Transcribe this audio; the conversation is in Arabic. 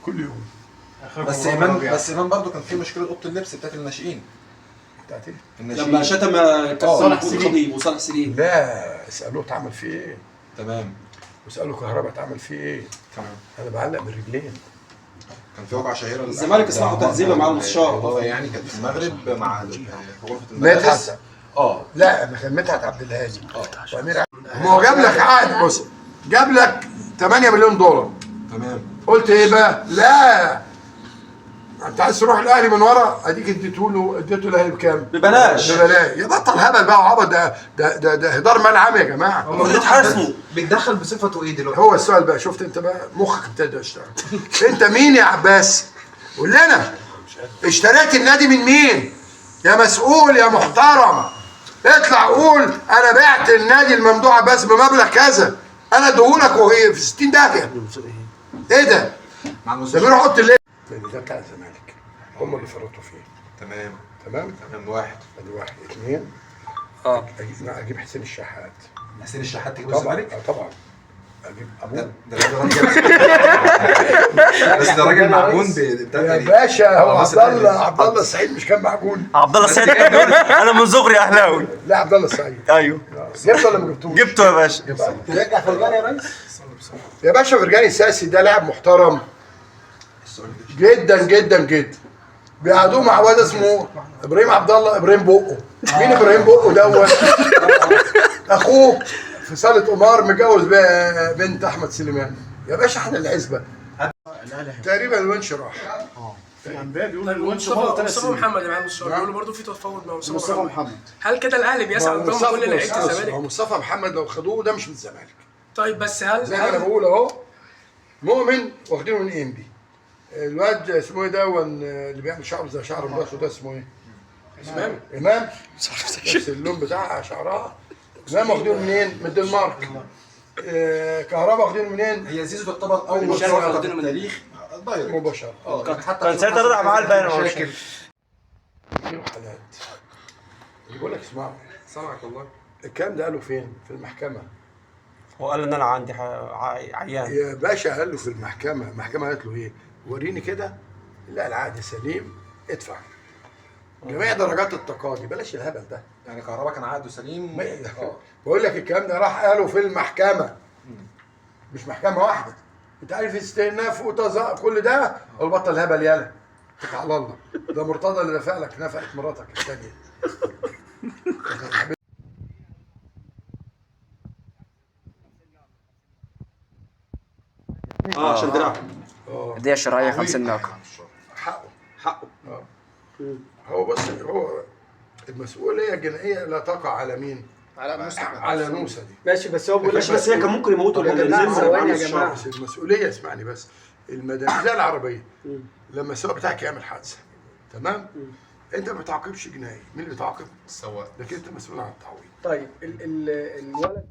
كل يوم. بس ايمان برضه كان في مشكله اوضه اللبس بتاعت الناشئين. بتاعت ايه؟ لما شتم صالح الخطيب وصالح سليم. لا اسالوه اتعمل فيه ايه؟ تمام. واسالوا كهرباء اتعمل فيه ايه؟ تمام. انا بعلق بالرجلين. كان في وقعه شهيره الزمالك اصلاحه تهذيبه مع المستشار. هو يعني كانت في المغرب مع غرفه الملابس. مدحت. لا ما كان مدحت عبد الهادي. وامير ما هو جاب لك عقد. بص جاب لك 8 مليون دولار. تمام. قلت ايه بقى؟ لا انت عايز تروح الاهلي من ورا، اديك اديته الاهلي بكام؟ ببلاش. يا بطل هبل بقى وعبط. ده هدار ملعب يا جماعه. المفروض يتحاسبوا. بيتدخل بصفته ايه دلوقتي؟ هو السؤال بقى، شفت انت بقى مخك ابتدى يشتغل. انت مين يا عباس؟ قول لنا اشتريت النادي من مين؟ يا مسؤول يا محترم اطلع قول انا بعت النادي الممدوح عباس بمبلغ كذا، انا اديهولك وهي في 60 داهيه. ايه ده؟ ده بيروح اوضه الليل. ده بتاع الزمالك، هم اللي فرطوا فيه. تمام. تمام واحد. ادي واحد. اثنين اجيب حسين الشحات. حسين الشحات تجيب طبعا. الزمالك؟ طبعا اجيب ابوه. ده بس ده راجل معجون يا باشا. هو عبد الله السعيد مش كان معجون؟ عبد الله السعيد انا من صغري اهلاوي. لا عبد الله السعيد. ايوه جبته ولا ما جبتوش؟ جبته يا باشا. ترجع فرجاني يا ريس؟ يا باشا فرجاني ساسي ده لاعب محترم جدا جدا جدا. بيقعدوه مع واد اسمه ابراهيم عبد الله ابراهيم بقه. مين ابراهيم بقه دوت؟ اخوه في صاله قمار متجوز بنت احمد سليمان. يا باشا احنا العزبه تقريبا الونش راح. في انباء بيقولوا الونش مصطفى محمد اللي معاه المستشار بيقولوا برضه في تفاوض مع مصطفى محمد. هل كده الاهلي بيسعى لضم كل لعيبه الزمالك؟ هو مصطفى محمد لو خدوه ده مش من الزمالك. طيب بس هل زي ما انا بقول اهو مؤمن واخدينه من انبي. الواد اسمه ايه ده اللي بيعمل شعره زي شعر مراته ده اسمه ايه؟ امام. نفس اللون بتاعها شعرها. امام واخدينه منين؟ من الدنمارك. كهرباء واخدينه منين؟ هي زيزو تعتبر اول صفقه في التاريخ دايركت مباشر. كان ساعتها رضع معاه البيان. مشاكل. في حالات اللي بقول لك اسمعوا. سامعك والله. الكلام ده قالوا فين؟ في المحكمه. هو قال ان انا عندي عيان. يا باشا قال له في المحكمه. المحكمه قالت له ايه؟ وريني كده. لا العقد سليم ادفع. جميع درجات التقاضي. بلاش الهبل ده. يعني كهربا كان عقده سليم. بقول لك الكلام ده راح قاله في المحكمه. مش محكمه واحده. انت عارف استئناف وتزاق كل ده. البطل هبل يالا. اتكل على الله. ده مرتضى اللي دافع لك نفقت مراتك الثانيه. عشان دراعه. دي شرايح 50 ناقه. حقه. هو بس هو المسؤوليه الجنائيه لا تقع على مين؟ على نوسه دي. ماشي بس هو بيقول لك بس هي كان ممكن يموتوا يا جماعه ثواني يا جماعه. بس المسؤوليه اسمعني بس. المدنيه زي العربيه لما السواق بتاعك يعمل حادثه تمام؟ انت ما بتعاقبش جنائي. مين اللي بيتعاقب؟ السواق. لكن انت مسؤول عن التعويض. طيب الولد